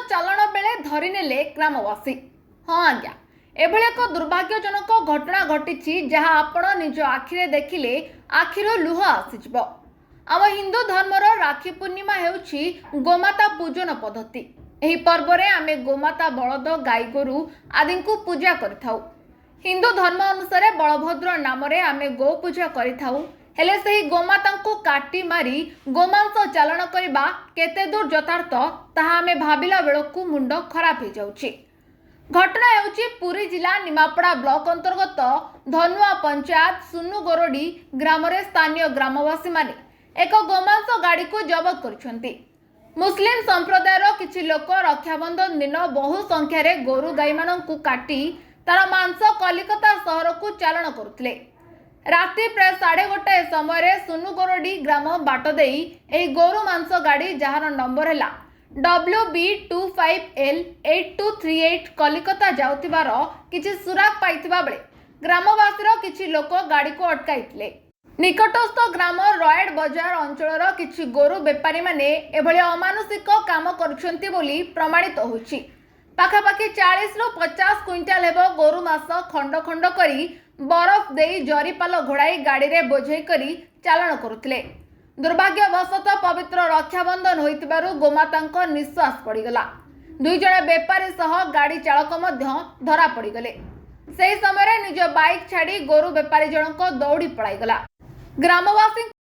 ଚାଲାଣ ବେଲେ ଧରିନେଲେ ଗ୍ରାମବାସୀ। हाँ आज्ञा, एभଳି ଏକ ଦୁର୍ଭାଗ୍ୟଜନକ ଘଟଣା ଘଟିଛି ଯାହା ଆପଣ ନିଜ ଆଖିରେ ଦେଖିଲେ ଆଖିରୁ ଲୁହ ଆସିଯିବ। ଆମ ହିନ୍ଦୁ ଧର୍ମର ରାକ୍ଷୀ ପୂର୍ଣ୍ଣିମା ହେଉଛି ଗୋମାତା ପୂଜନ ପଦ୍ଧତି। ଏହି ପର୍ବରେ ଆମେ ଗୋମାତା ବଳଦ ଗାଈଗୋରୁ ଆଦିଙ୍କୁ ପୂଜା କରିଥାଉ। ହିନ୍ଦୁ ଧର୍ମ ଅନୁସାରେ ବଳଭଦ୍ର ନାମରେ ଆମେ ଗୋ ପୂଜା କରିଥାଉ। ହେଲେ ସେହି ଗୋମାତାଙ୍କୁ କାଟି ମାରି ଗୋମାଂସ ଚାଲାଣ କରିବା କେତେ ଦୂର ଯଥାର୍ଥ ତାହା ଆମେ ଭାବିଲା ବେଳକୁ ମୁଣ୍ଡ ଖରାପ ହେଇଯାଉଛି। ଘଟଣା ହେଉଛି ପୁରୀ ଜିଲ୍ଲା ନିମାପଡ଼ା ବ୍ଲକ ଅନ୍ତର୍ଗତ ଧନୁଆ ପଞ୍ଚାୟତ ସୁନୁଗୋରଡି ଗ୍ରାମରେ ସ୍ଥାନୀୟ ଗ୍ରାମବାସୀମାନେ ଏକ ଗୋମାଂସ ଗାଡ଼ିକୁ ଜବତ କରିଛନ୍ତି। ମୁସଲିମ ସମ୍ପ୍ରଦାୟର କିଛି ଲୋକ ରକ୍ଷାବନ୍ଧନ ଦିନ ବହୁ ସଂଖ୍ୟାରେ ଗୋରୁ ଗାଈମାନଙ୍କୁ କାଟି ତାର ମାଂସ କଲିକତା ସହରକୁ ଚାଲାଣ କରୁଥିଲେ। ରାତି ପ୍ରାୟ 1:30 ସମୟରେ ସୁନୁଗୋରଡି ଗ୍ରାମ ବାଟ ଦେଇ ଏହି ଗୋରୁ ମାଂସ ଗାଡ଼ି ଯାହାର ନମ୍ବର ହେଲା WB25L8238 କଲିକତା ଯାଉଥିବାର କିଛି ସୁରାଗ ପାଇଥିବା ବେଳେ ଗ୍ରାମବାସୀର କିଛି ଲୋକ ଗାଡ଼ିକୁ ଅଟକାଇଥିଲେ। ନିକଟସ୍ଥ ଗ୍ରାମ ରୟଡ ବଜାର ଅଞ୍ଚଳର କିଛି ଗୋରୁ ବେପାରୀମାନେ ଏଭଳି ଅମାନୁଷିକ କାମ କରୁଛନ୍ତି ବୋଲି ପ୍ରମାଣିତ ହୋଇଛି। ପାଖାପାଖି 40ରୁ 50 କ୍ୱିଣ୍ଟାଲ ହେବ ଗୋରୁ ମାଂସ ଖଣ୍ଡ ଖଣ୍ଡ କରି ବରଫ ଦେଇ ଜରିପାଲ ଘୋଡ଼ାଇ ଗାଡ଼ିରେ ବୋଝେଇ କରି ଚାଲାଣ କରୁଥିଲେ। ଦୁର୍ଭାଗ୍ୟବଶତଃ ପବିତ୍ର ରକ୍ଷାବନ୍ଧନ ହୋଇଥିବାରୁ ଗୋମାତାଙ୍କ ନିଶ୍ୱାସ ପଡ଼ିଗଲା। 2 ଜଣ ବେପାରୀ ସହ ଗାଡ଼ି ଚାଳକ ମଧ୍ୟ ଧରା ପଡ଼ିଗଲେ। ସେହି ସମୟରେ ନିଜ ବାଇକ୍ ଛାଡ଼ି ଗୋରୁ ବେପାରୀ ଜଣକ ଦୌଡ଼ି ପଳାଇଗଲା। ଗ୍ରାମବାସୀଙ୍କ